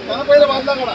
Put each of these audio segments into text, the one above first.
त्याला पहिलं बांधला काढा.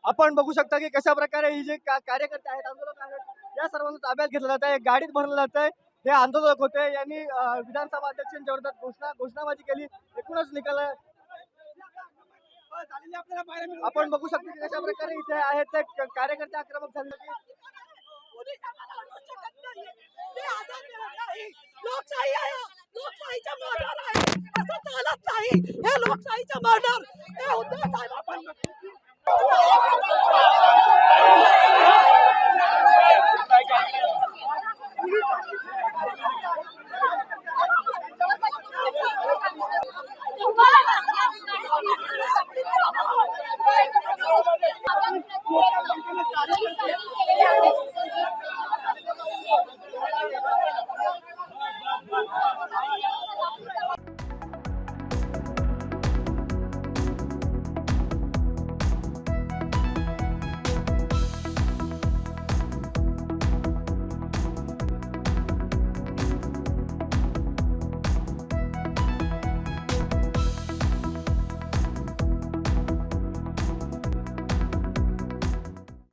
आपण बघू शकता की कशा प्रकारे ही जे कार्यकर्ते आहेत, आंदोलक आहेत, या सर्वांना ताब्यात घेतलं जात आहे, गाडीत भरलं जात आहे. हे आंदोलक होते, यांनी विधानसभा अध्यक्षांच्या विरोधात घोषणाबाजी केली. एकूणच निकाल आपण बघू शकतो की कशा प्रकारे इथे आहेत ते कार्यकर्ते आक्रमक झाले. लोकशाही आहे, लोकशाहीचा मर्डर आहे, असं चालत नाही. हे लोकशाहीचा मर्डर हे उद्धव साहेब आपण